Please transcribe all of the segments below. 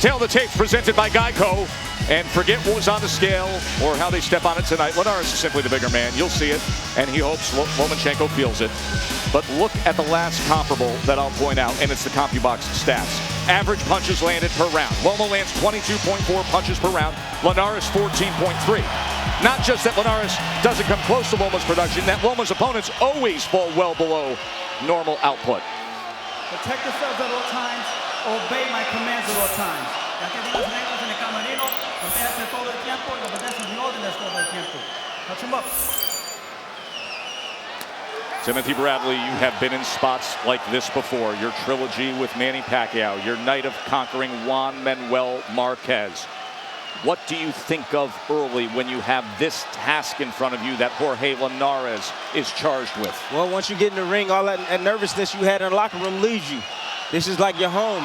Tail of the Tapes presented by Geico. And forget what was on the scale or how they step on it tonight. Linares is simply the bigger man. You'll see it, and he hopes Lomachenko feels it. But look at the last comparable that I'll point out, and it's the Compubox Stats. Average punches landed per round. Loma lands 22.4 punches per round. Linares 14.3. Not just that Linares doesn't come close to Loma's production, that Loma's opponents always fall well below normal output. Protect yourselves at all times. Obey my commands at all times. Touch him up. Timothy Bradley, you have been in spots like this before. Your trilogy with Manny Pacquiao, your night of conquering Juan Manuel Marquez. What do you think of early when you have this task in front of you that Jorge Linares is charged with? Well, once you get in the ring, all that nervousness you had in the locker room leaves you. This is like your home.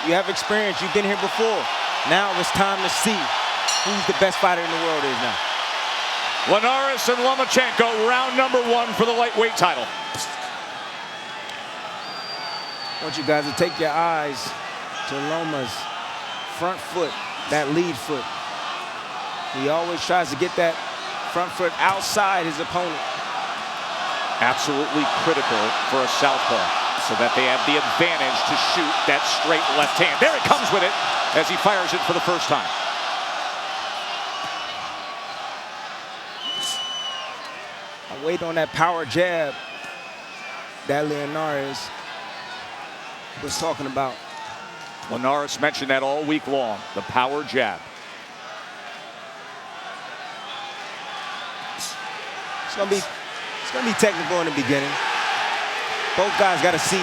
You have experience. You've been here before. Now it's time to see who's the best fighter in the world is now. Linares and Lomachenko, round number 1 for the lightweight title. I want you guys to take your eyes to Loma's front foot, that lead foot. He always tries to get that front foot outside his opponent. Absolutely critical for a southpaw, so that they have the advantage to shoot that straight left hand. There it comes with it as he fires it for the first time. I wait on that power jab that Linares was talking about. Linares mentioned that all week long, the power jab. It's gonna be technical in the beginning. Both guys got to see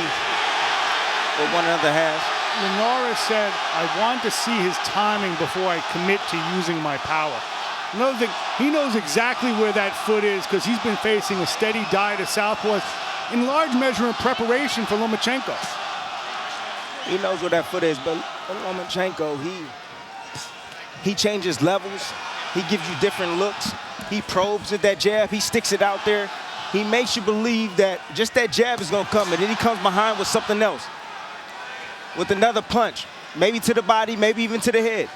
what one another has. Linares said, I want to see his timing before I commit to using my power. Another thing, he knows exactly where that foot is because he's been facing a steady diet of southpaws in large measure in preparation for Lomachenko. He knows where that foot is, but Lomachenko, he changes levels. He gives you different looks. He probes at that jab. He sticks it out there. He makes you believe that just that jab is going to come, and then he comes behind with something else, with another punch, maybe to the body, maybe even to the head.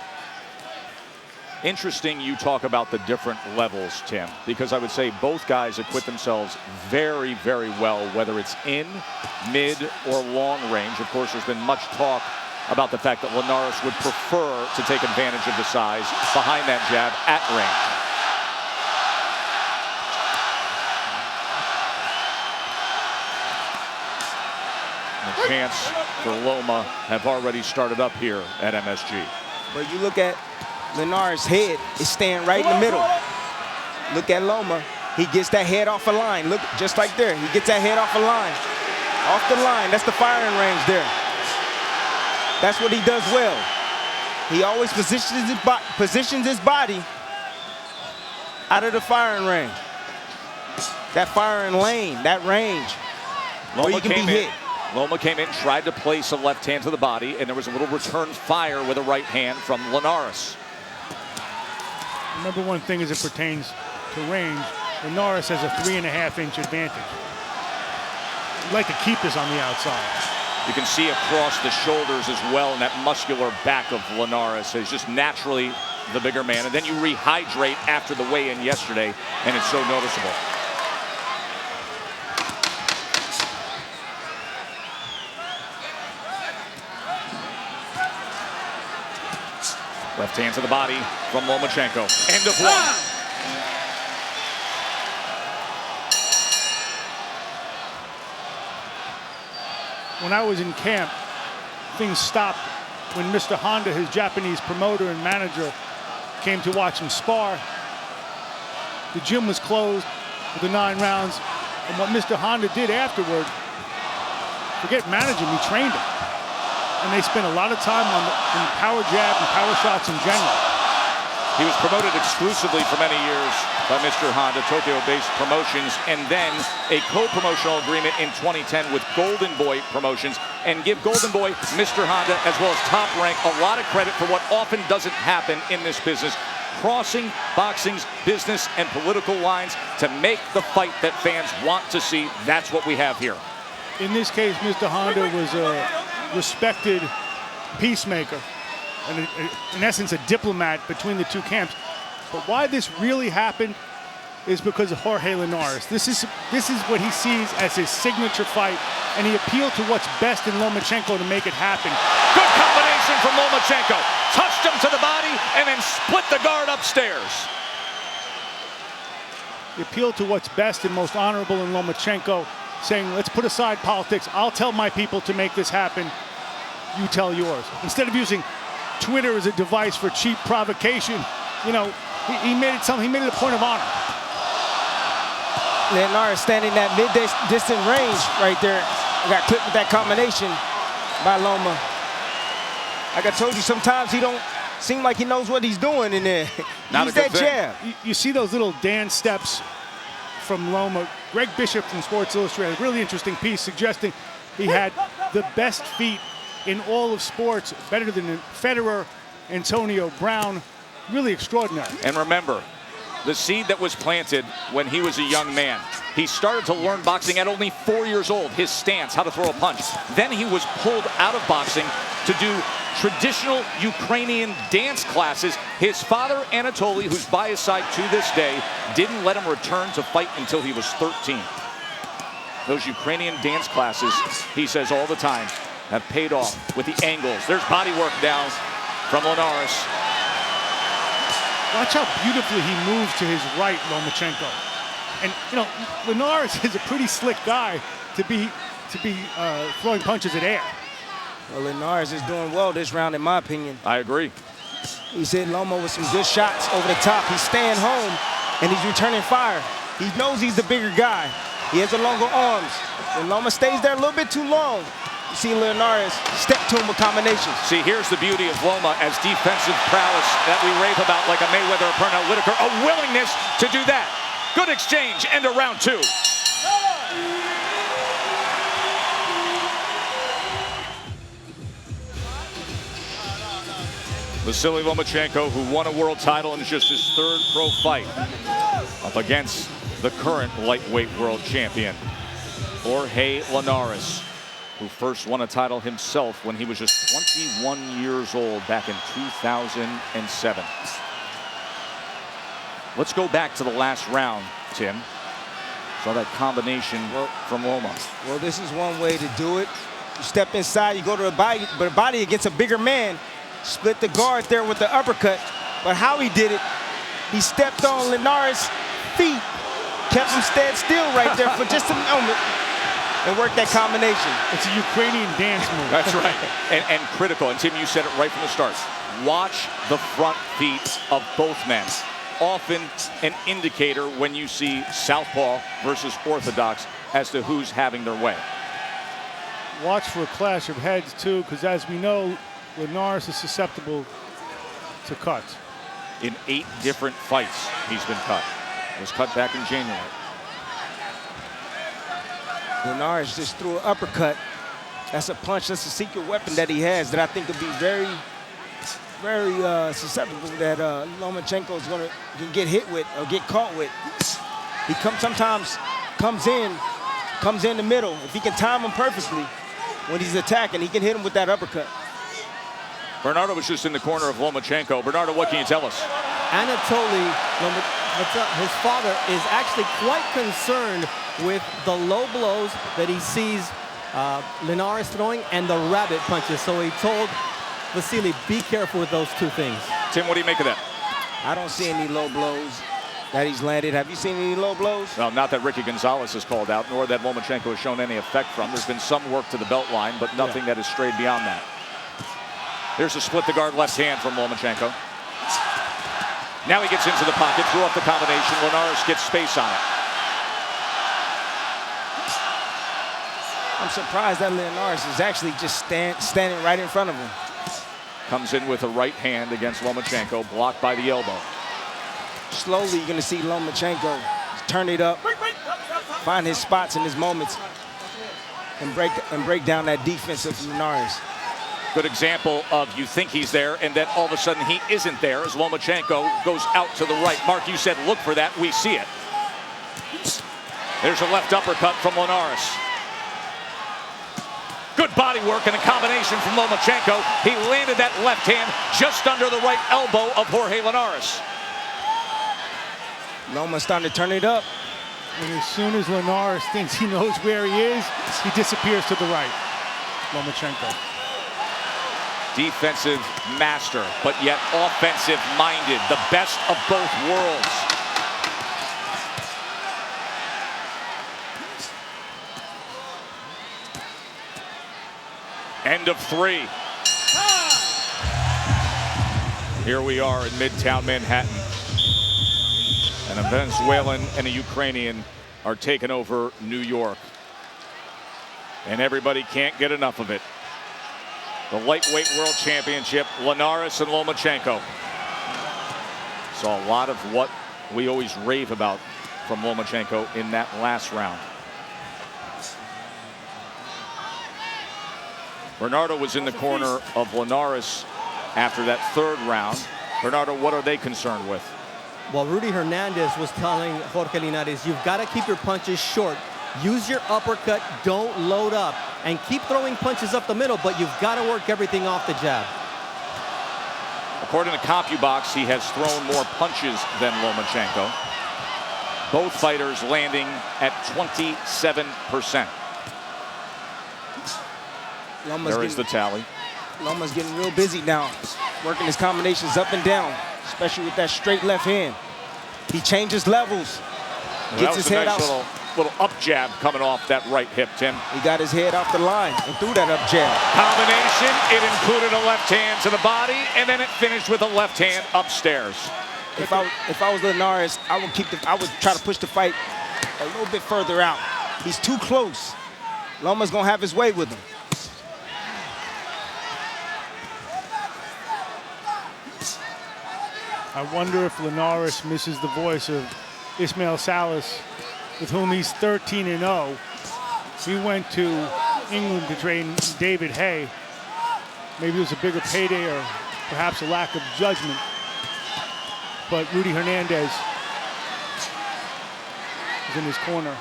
Interesting you talk about the different levels, Tim, because I would say both guys acquit themselves very, very well, whether it's in, mid, or long range. Of course, there's been much talk about the fact that Linares would prefer to take advantage of the size behind that jab at range. The chance for Loma have already started up here at MSG. But you look at Linares' head is staying right in the middle. Look at Loma. He gets that head off a line. Look, just like there. He gets that head off a line. Off the line. That's the firing range there. That's what he does well. He always positions his body out of the firing range. That firing lane, that range, where you can be hit. Loma came in, tried to place a left hand to the body, and there was a little return fire with a right hand from Linares. Remember one thing as it pertains to range, Linares has a 3.5-inch advantage. He'd like to keep this on the outside. You can see across the shoulders as well, and that muscular back of Linares is just naturally the bigger man. And then you rehydrate after the weigh-in yesterday, and it's so noticeable. Left hand to the body from Lomachenko. End of 1. When I was in camp, things stopped when Mr. Honda, his Japanese promoter and manager, came to watch him spar. The gym was closed for the 9 rounds. And what Mr. Honda did afterward, forget managing, he trained him. And they spent a lot of time on the power jab and power shots in general. He was promoted exclusively for many years by Mr. Honda, Tokyo-based promotions, and then a co-promotional agreement in 2010 with Golden Boy Promotions. And give Golden Boy, Mr. Honda, as well as Top Rank, a lot of credit for what often doesn't happen in this business, crossing boxing's business and political lines to make the fight that fans want to see. That's what we have here. In this case, Mr. Honda was a respected peacemaker. in essence, a diplomat between the two camps. But why this really happened is because of Jorge Linares. This is what he sees as his signature fight, and he appealed to what's best in Lomachenko to make it happen. Good combination from Lomachenko. Touched him to the body and then split the guard upstairs. He appealed to what's best and most honorable in Lomachenko, saying, let's put aside politics. I'll tell my people to make this happen. You tell yours. Instead of using Twitter as a device for cheap provocation, you know, he made it something. He made it a point of honor. Linares standing that mid-distant range right there. I got clipped with that combination by Loma. Like I told you, sometimes he don't seem like he knows what he's doing in there. Not Use a good that jab. You see those little dance steps from Loma. Greg Bishop from Sports Illustrated, a really interesting piece suggesting he had the best feet in all of sports, better than Federer, Antonio Brown. Really extraordinary. And remember, the seed that was planted when he was a young man. He started to learn boxing at only 4 years old, his stance, how to throw a punch. Then he was pulled out of boxing to do traditional Ukrainian dance classes. His father, Anatoly, who's by his side to this day, didn't let him return to fight until he was 13. Those Ukrainian dance classes, he says all the time, have paid off with the angles. There's body work down from Linares. Watch how beautifully he moves to his right, Lomachenko. And, you know, Linares is a pretty slick guy to be throwing punches at air. Well, Linares is doing well this round, in my opinion. I agree. He's hit Loma with some good shots over the top. He's staying home, and he's returning fire. He knows he's the bigger guy. He has the longer arms. When Loma stays there a little bit too long, you see Linares step to him with combinations. See, here's the beauty of Loma as defensive prowess that we rave about, like a Mayweather or Pernell Whitaker, a willingness to do that. Good exchange, end of round two. Vasiliy Lomachenko, who won a world title and is just his third pro fight, up against the current lightweight world champion, Jorge Linares, who first won a title himself when he was just 21 years old back in 2007. Let's go back to the last round, Tim. Saw that combination from Loma. Well, this is one way to do it. You step inside, you go to a body against a bigger man. Split the guard there with the uppercut. But how he did it, he stepped on Linares' feet, kept him stand still right there for just a moment, and worked that combination. It's a Ukrainian dance move. That's right. And critical. And Tim, you said it right from the start. Watch the front feet of both men. Often an indicator when you see southpaw versus orthodox as to who's having their way. Watch for a clash of heads, too, because as we know, Linares is susceptible to cuts. In 8 different fights, he's been cut. He was cut back in January. Linares just threw an uppercut. That's a punch. That's a secret weapon that he has that I think could be very, very susceptible that Lomachenko is can get hit with or get caught with. He sometimes comes in the middle. If he can time him perfectly when he's attacking, he can hit him with that uppercut. Bernardo was just in the corner of Lomachenko. Bernardo, what can you tell us? Anatoly, his father, is actually quite concerned with the low blows that he sees Linares throwing and the rabbit punches. So he told Vasiliy, be careful with those two things. Tim, what do you make of that? I don't see any low blows that he's landed. Have you seen any low blows? Well, not that Ricky Gonzalez has called out, nor that Lomachenko has shown any effect from. There's been some work to the belt line, but nothing that has strayed beyond that. Here's a split the guard left hand from Lomachenko. Now he gets into the pocket, threw off the combination. Linares gets space on it. I'm surprised that Linares is actually just standing right in front of him. Comes in with a right hand against Lomachenko, blocked by the elbow. Slowly, you're going to see Lomachenko turn it up, find his spots and his moments, and break down that defense of Linares. Good example of you think he's there, and then all of a sudden he isn't there as Lomachenko goes out to the right. Mark, you said look for that. We see it. There's a left uppercut from Linares. Good body body work and a combination from Lomachenko. He landed that left hand just under the right elbow of Jorge Linares. Loma's starting to turn it up. And as soon as Linares thinks he knows where he is, he disappears to the right. Lomachenko. Defensive master, but yet offensive minded. The best of both worlds. End of 3. Here we are in Midtown Manhattan. And a Venezuelan and a Ukrainian are taking over New York. And everybody can't get enough of it. The lightweight world championship, Linares and Lomachenko. Saw a lot of what we always rave about from Lomachenko in that last round. Bernardo was in the corner of Linares after that 3rd round. Bernardo, what are they concerned with? Well, Rudy Hernandez was telling Jorge Linares, you've got to keep your punches short. Use your uppercut, don't load up, and keep throwing punches up the middle, but you've got to work everything off the jab. According to Compubox, he has thrown more punches than Lomachenko. Both fighters landing at 27%. There is the tally. Loma's getting real busy now, working his combinations up and down, especially with that straight left hand. He changes levels, gets his head out. Little up jab coming off that right hip, Tim. He got his head off the line and threw that up jab. Combination, it included a left hand to the body, and then it finished with a left hand upstairs. If I was Linares, I would try to push the fight a little bit further out. He's too close. Loma's gonna have his way with him. I wonder if Linares misses the voice of Ismael Salas, with whom he's 13-0. He went to England to train David Hay. Maybe it was a bigger payday or perhaps a lack of judgment. But Rudy Hernandez is in his corner.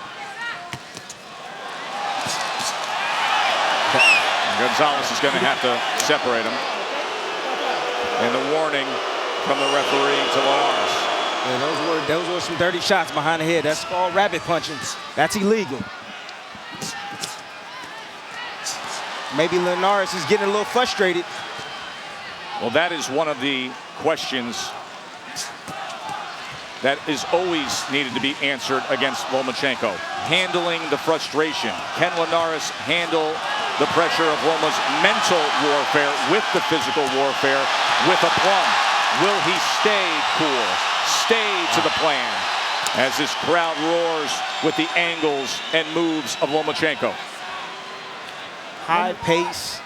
Gonzalez is going to have to separate him. And the warning from the referee to Linares. Yeah, those were some dirty shots behind the head. That's called rabbit punching. That's illegal. Maybe Linares is getting a little frustrated. Well, that is one of the questions that is always needed to be answered against Lomachenko. Handling the frustration. Can Linares handle the pressure of Loma's mental warfare with the physical warfare with aplomb? Will he stay cool? Stay to the plan as this crowd roars with the angles and moves of Lomachenko. High pace,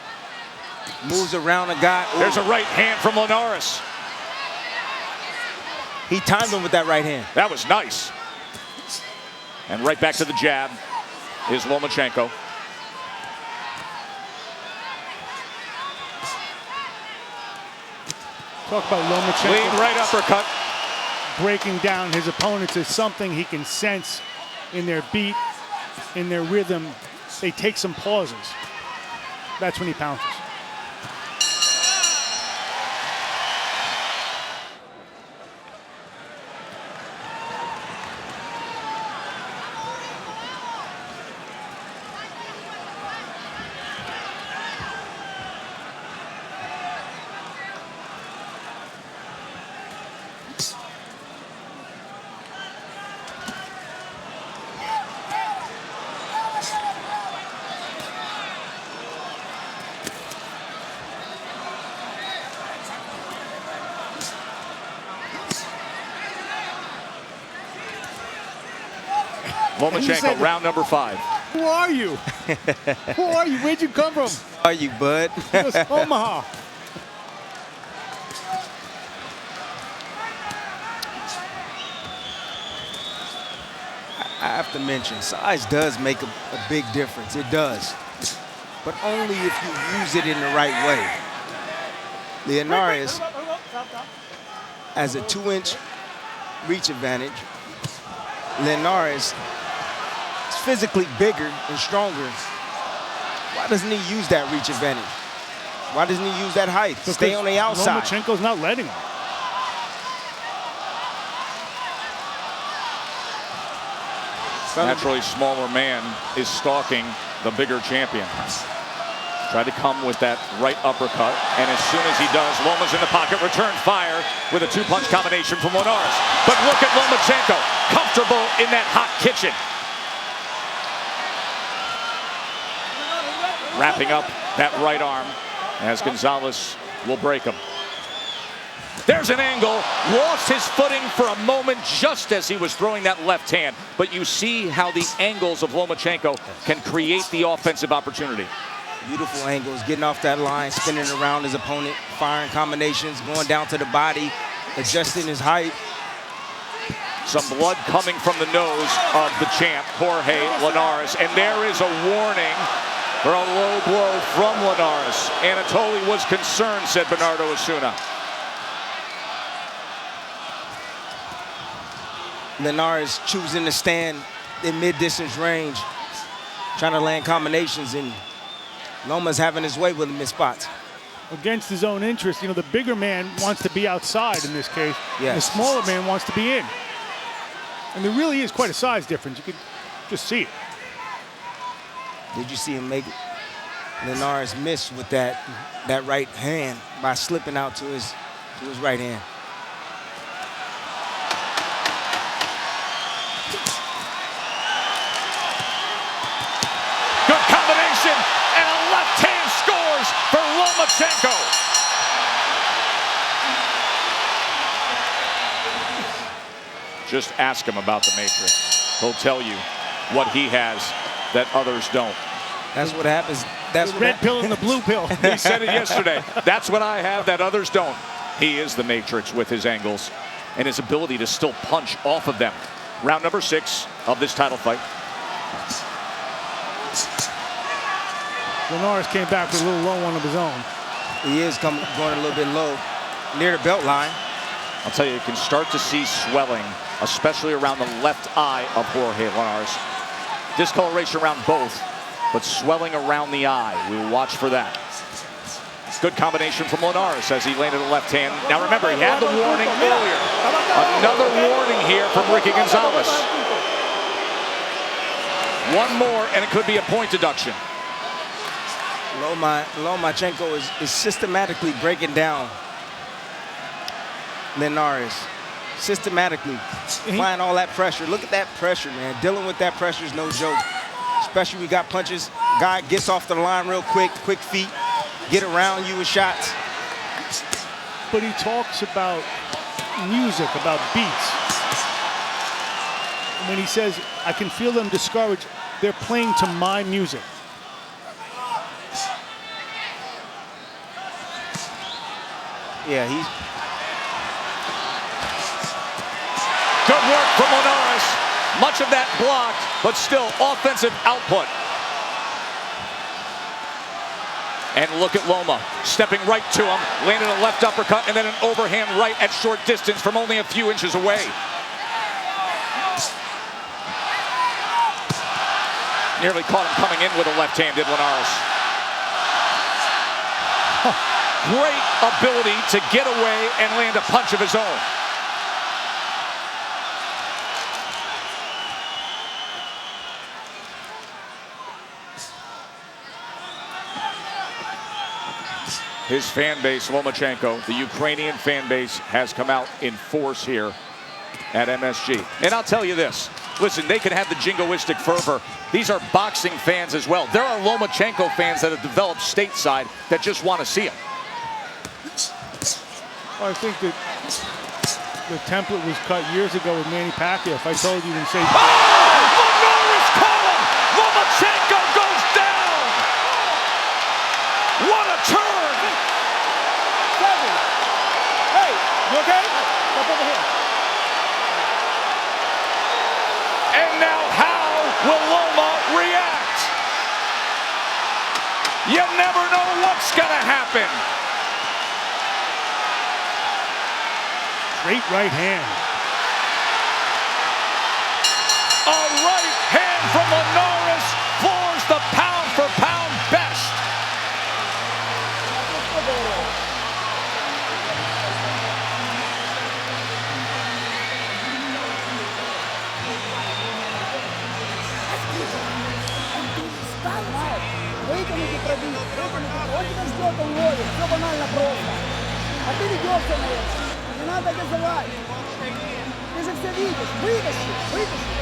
moves around a guy. Ooh. There's a right hand from Linares. He timed him with that right hand. That was nice. And right back to the jab is Lomachenko. Talk about Lomachenko. Lead right uppercut. Breaking down his opponents is something he can sense in their beat, in their rhythm. They take some pauses. That's when he pounces. Lomachenko, round number 5. Who are you? Who are you? Where'd you come from? Who are you, bud? It was Omaha. I have to mention, size does make a big difference. It does. But only if you use it in the right way. Linares has a 2-inch reach advantage. Linares is physically bigger and stronger. Why doesn't he use that reach advantage? Why doesn't he use that height? Because stay on the outside. Lomachenko's not letting him. Naturally smaller man is stalking the bigger champion. Tried to come with that right uppercut, and as soon as he does, Loma's in the pocket, return fire with a two-punch combination from Linares. But look at Lomachenko, comfortable in that hot kitchen. Wrapping up that right arm as Gonzalez will break him. There's an angle, lost his footing for a moment just as he was throwing that left hand. But you see how the angles of Lomachenko can create the offensive opportunity. Beautiful angles, getting off that line, spinning around his opponent, firing combinations, going down to the body, adjusting his height. Some blood coming from the nose of the champ, Jorge Linares. And there is a warning for a low blow from Linares. Anatoly was concerned, said Bernardo Osuna. Linares choosing to stand in mid-distance range, trying to land combinations, and Loma's having his way with him in spots. Against his own interest, you know, the bigger man wants to be outside in this case. Yes. The smaller man wants to be in. And there really is quite a size difference. You could just see it. Did you see him make Linares miss with that right hand by slipping out to his right hand? Good combination, and a left hand scores for Lomachenko. Just ask him about the Matrix. He'll tell you what he has that others don't. That's what happens. That's The red pill and the blue pill. He said it yesterday. That's what I have that others don't. He is the Matrix with his angles and his ability to still punch off of them. Round number 6 of this title fight. Linares came back with a little low one of his own. He is going a little bit low, near the belt line. I'll tell you, you can start to see swelling, especially around the left eye of Jorge Linares. Discoloration around both, but swelling around the eye. We will watch for that. Good combination from Linares as he landed a left hand. Now remember, he had the warning earlier. Another warning here from Ricky Gonzalez. One more, and it could be a point deduction. Lomachenko is systematically breaking down Linares. Systematically applying all that pressure. Look at that pressure, man. Dealing with that pressure is no joke. Especially we got punches. Guy gets off the line real quick feet, get around you with shots. But he talks about music, about beats. And when he says, I can feel them discouraged, they're playing to my music. Yeah, he's... Good work from Linares. Much of that blocked, but still offensive output. And look at Loma, stepping right to him, landed a left uppercut and then an overhand right at short distance from only a few inches away. Nearly caught him coming in with a left hand, did Linares. Great ability to get away and land a punch of his own. His fan base, Lomachenko, the Ukrainian fan base, has come out in force here at MSG. And I'll tell you this, listen, they can have the jingoistic fervor. These are boxing fans as well. There are Lomachenko fans that have developed stateside that just want to see him. Well, I think that the template was cut years ago with Manny Pacquiao. If I told you and say, Linares caught him! Lomachenko goes down! What a turn! Hey, you okay? Step over here. And now how will Loma react? You never know what's gonna happen. great right hand. A right hand from Linares floors the pound-for-pound best. Вытяните пробить, вытяните. Он тебя ждет, он ловит. Все банально просто. А ты ведешься на это. Не надо газовать. Ты же все видишь. Вытащи.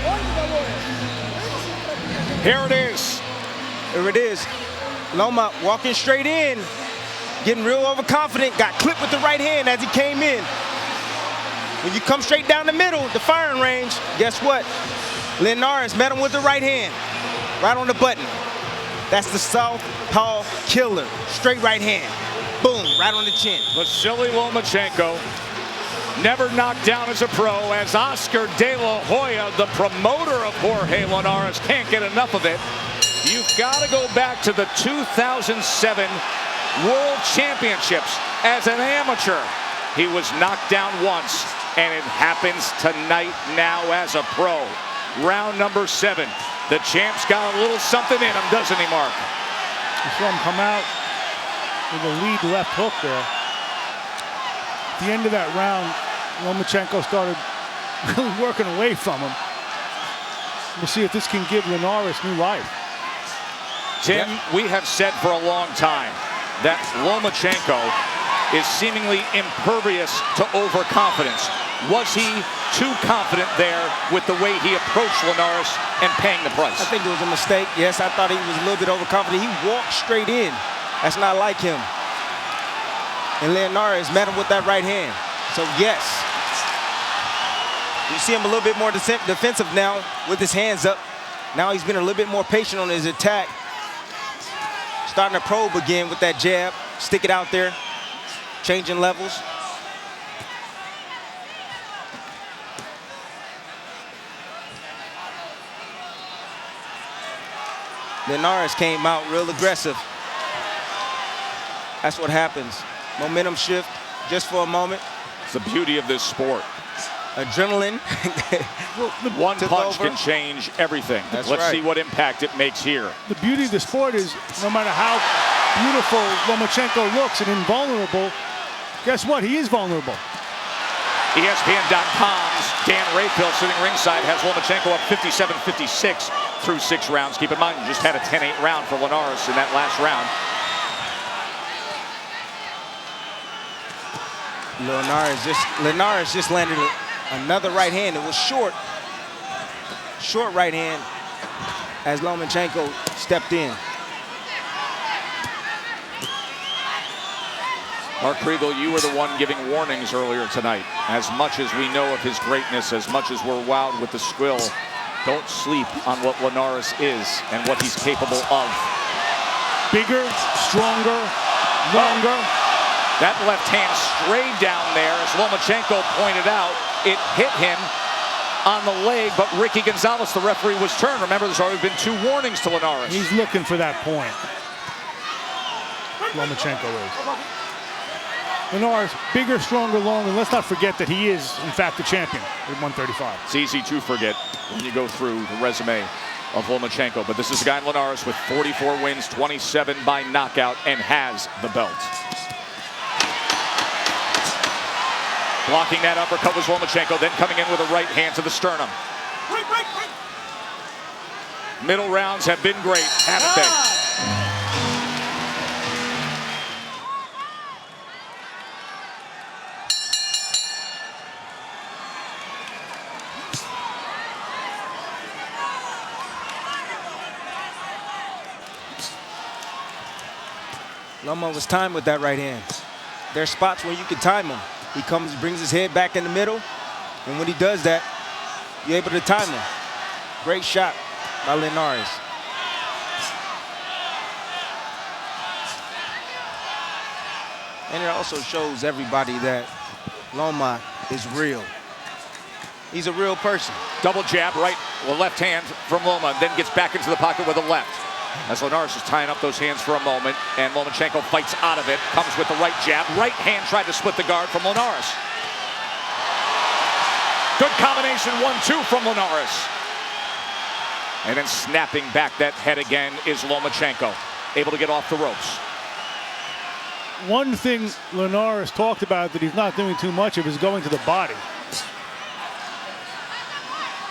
Он тебя ловит. Вытащи и пробить. Here it is. Here it is. Loma walking straight in. Getting real overconfident. Got clipped with the right hand as he came in. When you come straight down the middle, the firing range, guess what? Linares met him with the right hand. Right on the button. That's the southpaw killer. Straight right hand. Boom, right on the chin. Vasiliy Lomachenko, never knocked down as a pro, as Oscar De La Hoya, the promoter of Jorge Linares, can't get enough of it. You've got to go back to the 2007 World Championships. As an amateur, he was knocked down once, and it happens tonight now as a pro. Round number 7. The champ's got a little something in him, doesn't he, Mark? You saw him come out with a lead left hook there. At the end of that round, Lomachenko started really working away from him. We'll see if this can give Linares new life. Tim, we have said for a long time that Lomachenko is seemingly impervious to overconfidence. Was he too confident there with the way he approached Linares and paying the price? I think it was a mistake. Yes, I thought he was a little bit overconfident. He walked straight in. That's not like him. And Linares met him with that right hand. So yes. You see him a little bit more defensive now with his hands up. Now he's been a little bit more patient on his attack. Starting to probe again with that jab. Stick it out there. Changing levels. Linares came out real aggressive. That's what happens. Momentum shift just for a moment. It's the beauty of this sport. Adrenaline. One punch can change everything. That's Let's right. see what impact it makes here. The beauty of the sport is no matter how beautiful Lomachenko looks and invulnerable, guess what? He is vulnerable. ESPN.com's Dan Rayfield sitting ringside has Lomachenko up 57-56 through 6 rounds. Keep in mind, you just had a 10-8 round for Linares in that last round. Linares just landed another right hand. It was short right hand as Lomachenko stepped in. Mark Kriegel, you were the one giving warnings earlier tonight. As much as we know of his greatness, as much as we're wowed with the skill, don't sleep on what Linares is and what he's capable of. Bigger, stronger, longer. That left hand strayed down there, as Lomachenko pointed out. It hit him on the leg, but Ricky Gonzalez, the referee, was turned. Remember, there's already been 2 warnings to Linares. He's looking for that point. Lomachenko is. Linares, bigger, stronger, longer. Let's not forget that he is, in fact, the champion at 135. It's easy to forget when you go through the resume of Lomachenko, but this is a guy in Linares with 44 wins, 27 by knockout, and has the belt. Blocking that uppercut was Lomachenko, then coming in with a right hand to the sternum. Middle rounds have been great, haven't they? Loma was timed with that right hand. There's spots where you can time him. He comes, brings his head back in the middle, and when he does that, you're able to time him. Great shot by Linares. And it also shows everybody that Loma is real. He's a real person. Double jab, right, well, left hand from Loma, then gets back into the pocket with a left. As Linares is tying up those hands for a moment, and Lomachenko fights out of it, comes with the right jab. Right hand tried to split the guard from Linares. Good combination, 1-2 from Linares. And then snapping back that head again is Lomachenko, able to get off the ropes. One thing Linares talked about that he's not doing too much of is going to the body.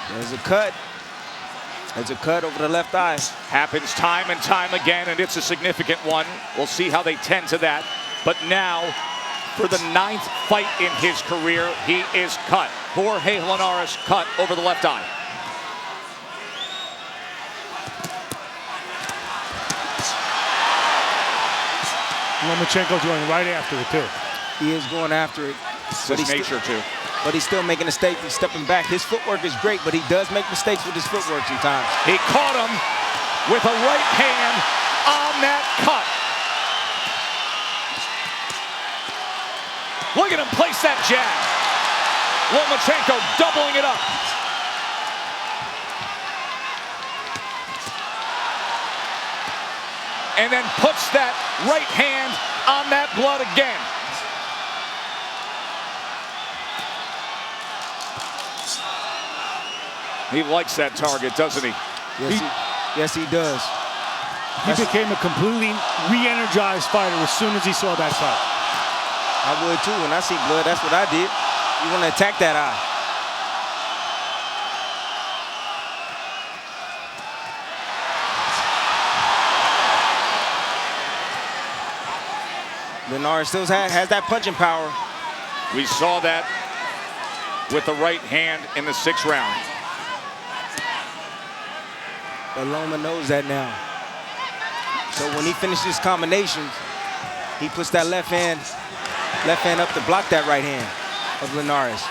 There's a cut. There's a cut over the left eye. Happens time and time again, and it's a significant one. We'll see how they tend to that. But now, for the 9th fight in his career, he is cut. Jorge Linares cut over the left eye. Lomachenko's going right after it, too. He is going after it. It's his nature, too. But he's still making a mistake. He's stepping back. His footwork is great, but he does make mistakes with his footwork sometimes. He caught him with a right hand on that cut. Look at him place that jab. Lomachenko doubling it up. And then puts that right hand on that blood again. He likes that target, doesn't he? Yes, he does. He became a completely re-energized fighter as soon as he saw that cut. I would too. When I see blood, that's what I did. You want to attack that eye. Linares still has that punching power. We saw that with the right hand in the 6th round. But Loma knows that now. So when he finishes combinations, he puts that left hand up to block that right hand of Linares.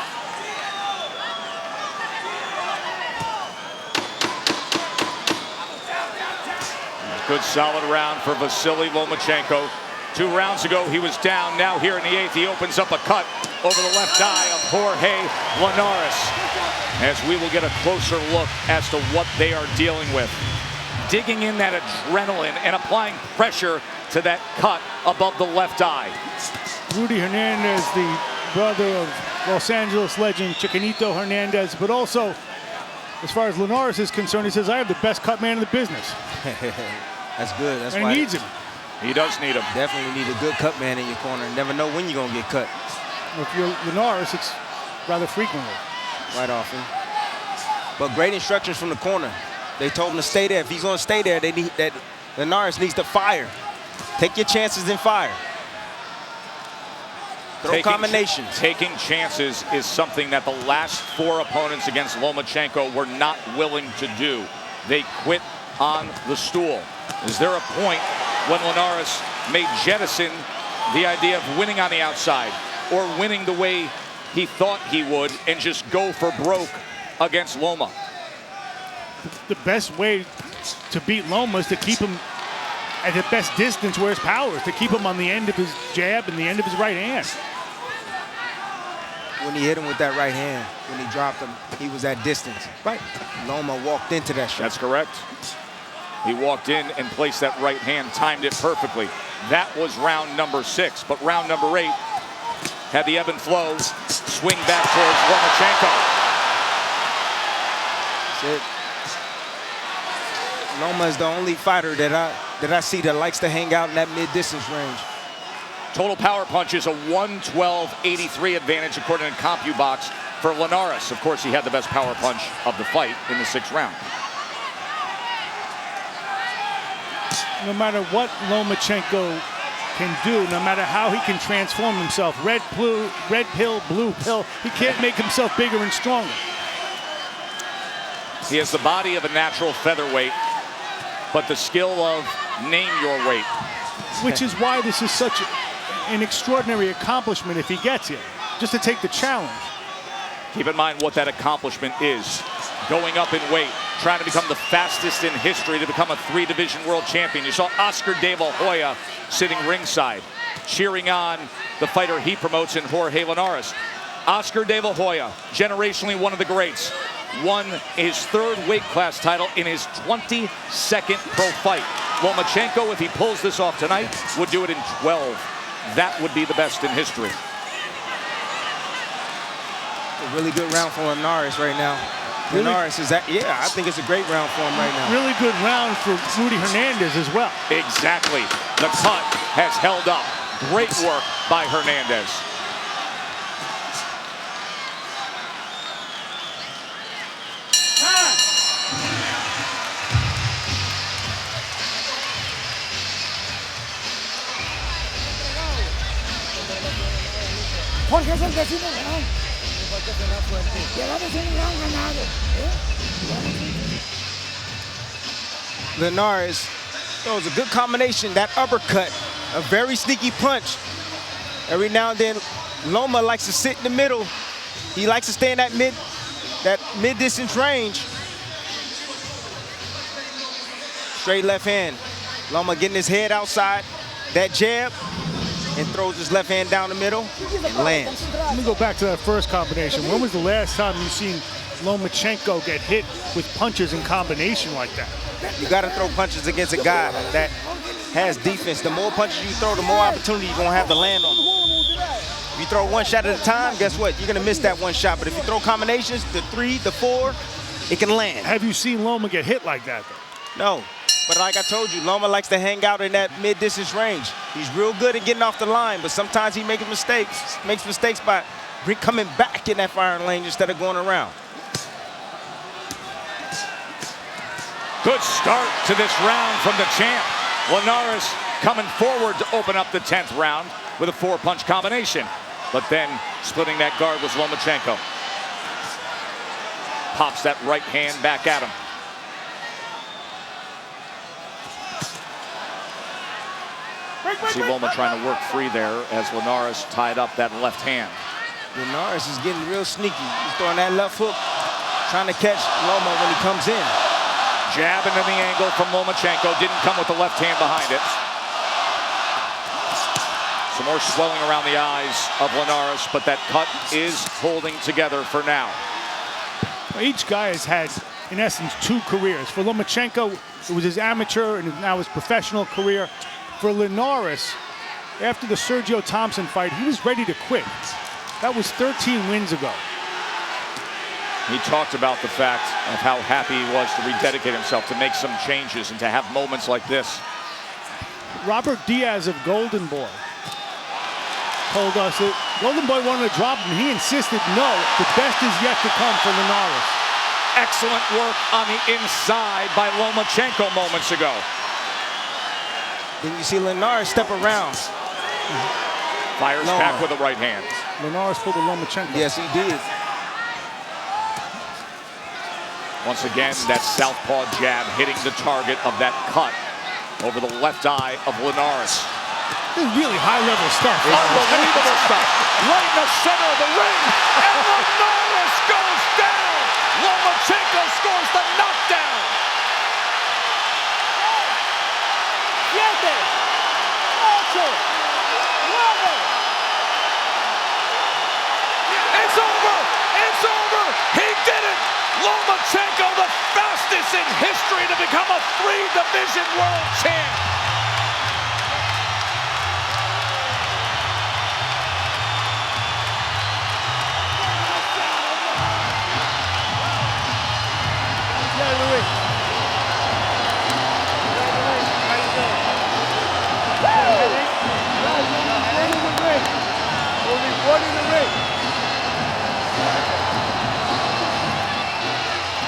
Good solid round for Vasiliy Lomachenko. 2 rounds ago, he was down. Now here in the 8th, he opens up a cut over the left eye of Jorge Linares. As we will get a closer look as to what they are dealing with. Digging in that adrenaline and applying pressure to that cut above the left eye. Rudy Hernandez, the brother of Los Angeles legend Chiquinito Hernandez, but also, as far as Linares is concerned, he says, I have the best cut man in the business. That's good. That's and why he needs him. He does need him. Definitely need a good cut man in your corner. Never know when you're going to get cut. If you're Linares, it's rather frequently. Right often. But great instructions from the corner. They told him to stay there. If he's going to stay there, Linares needs to fire. Take your chances and fire. Throw combinations. Taking chances is something that the last 4 opponents against Lomachenko were not willing to do. They quit on the stool. Is there a point when Linares may jettison the idea of winning on the outside or winning the way he thought he would and just go for broke against Loma? The best way to beat Loma is to keep him at the best distance where his power is, to keep him on the end of his jab and the end of his right hand. When he hit him with that right hand, when he dropped him, he was at distance. Right. Loma walked into that shot. That's correct. He walked in and placed that right hand, timed it perfectly. That was round number 6, but round number 8 had the ebb and flow, swing back towards Lomachenko. That's it. Loma is the only fighter that I see that likes to hang out in that mid-distance range. Total power punch is a 112.83 advantage according to Compubox for Linares. Of course, he had the best power punch of the fight in the 6th round. No matter what Lomachenko can do, no matter how he can transform himself, red pill, blue pill, he can't make himself bigger and stronger. He has the body of a natural featherweight, but the skill of name your weight. Which is why this is such an extraordinary accomplishment if he gets it, just to take the challenge. Keep in mind what that accomplishment is. Going up in weight, trying to become the fastest in history to become a 3-division world champion. You saw Oscar De La Hoya sitting ringside, cheering on the fighter he promotes in Jorge Linares. Oscar De La Hoya, generationally one of the greats, won his 3rd weight class title in his 22nd pro fight. Lomachenko, if he pulls this off tonight, would do it in 12. That would be the best in history. A really good round for Linares right now. Really? Linares is that, yeah, I think it's a great round for him right now. Really good round for Rudy Hernandez as well. Exactly. The cut has held up. Great work by Hernandez. Jorge es el vecino gran. Llegamos en un gran ganado. Linares throws a good combination, that uppercut, a very sneaky punch. Every now and then, Loma likes to sit in the middle. He likes to stay in that mid-distance range. Straight left hand. Loma getting his head outside that jab and throws his left hand down the middle and lands. Let me go back to that first combination. When was the last time you seen Lomachenko get hit with punches in combination like that? You got to throw punches against a guy that has defense. The more punches you throw, the more opportunity you're going to have to land on them. If you throw one shot at a time, guess what? You're going to miss that one shot. But if you throw combinations, the 3, the 4, it can land. Have you seen Loma get hit like that, though? No. But like I told you, Loma likes to hang out in that mid-distance range. He's real good at getting off the line, but sometimes he makes mistakes by coming back in that firing lane instead of going around. Good start to this round from the champ. Linares coming forward to open up the 10th round with a 4-punch combination. But then splitting that guard was Lomachenko. Pops that right hand back at him. See Loma trying to work free there as Linares tied up that left hand. Linares is getting real sneaky. He's throwing that left hook, trying to catch Loma when he comes in. Jab into the angle from Lomachenko. Didn't come with the left hand behind it. Some more swelling around the eyes of Linares, but that cut is holding together for now. Each guy has had, in essence, 2 careers. For Lomachenko, it was his amateur and now his professional career. For Linares, after the Sergio Thompson fight, he was ready to quit. That was 13 wins ago. He talked about the fact of how happy he was to rededicate himself, to make some changes, and to have moments like this. Robert Diaz of Golden Boy told us that Golden Boy wanted to drop him. He insisted, no, the best is yet to come for Linares. Excellent work on the inside by Lomachenko moments ago. Then you see Linares step around. Fires Loma. back with the right hand. Linares pulled a Lomachenko. Yes, he did. Once again, that southpaw jab hitting the target of that cut over the left eye of Linares. This is really high-level stuff. Unbelievable stuff. Right in the center of the ring, and Linares goes down. Lomachenko scores the knockdown. 7, 8, 9. It's over. It's over. He did it. Lomachenko, the fastest in history to become a 3-division world champ.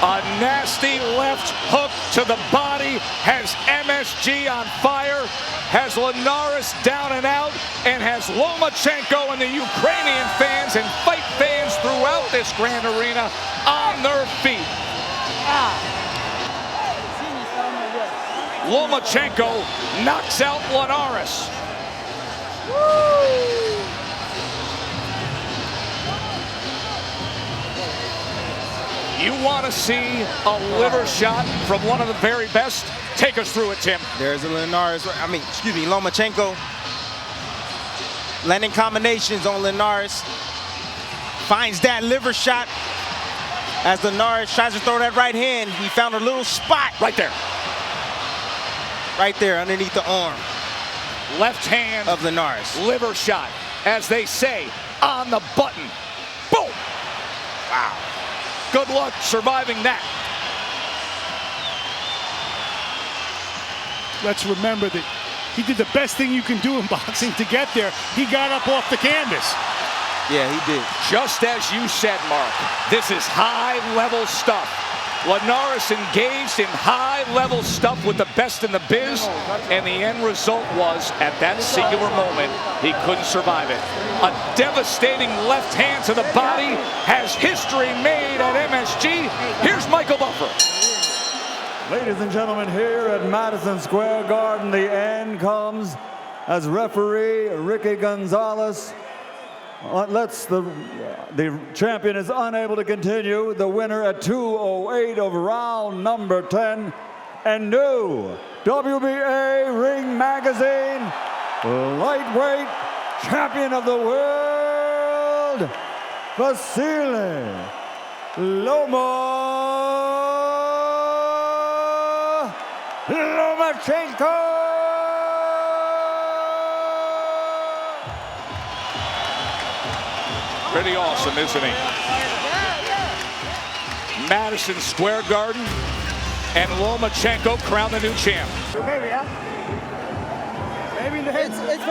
A nasty left hook to the body has MSG on fire, has Linares down and out, and has Lomachenko and the Ukrainian fans and fight fans throughout this grand arena on their feet. Lomachenko knocks out Linares. You want to see a liver shot from one of the very best? Take us through it, Tim. There's a Lomachenko landing combinations on Linares. Finds that liver shot. As Linares tries to throw that right hand, he found a little spot. Right there. Right there underneath the arm. Left hand of Linares. Liver shot, as they say, on the button. Boom! Wow. Good luck surviving that. Let's remember that he did the best thing you can do in boxing to get there. He got up off the canvas. Yeah, he did. Just as you said, Mark, this is high-level stuff. Linares engaged in high-level stuff with the best in the biz, and the end result was, at that singular moment, he couldn't survive it. A devastating left hand to the body has history made at MSG. Here's Michael Buffer. Ladies and gentlemen, here at Madison Square Garden, the end comes as referee Ricky Gonzalez lets the champion is unable to continue. The winner at 2:08 of round number 10, and new WBA Ring Magazine lightweight champion of the world, Vasiliy Lomachenko. Pretty awesome, isn't he? Madison Square Garden, and Lomachenko crowned the new champ. Maybe, huh? Maybe in the head.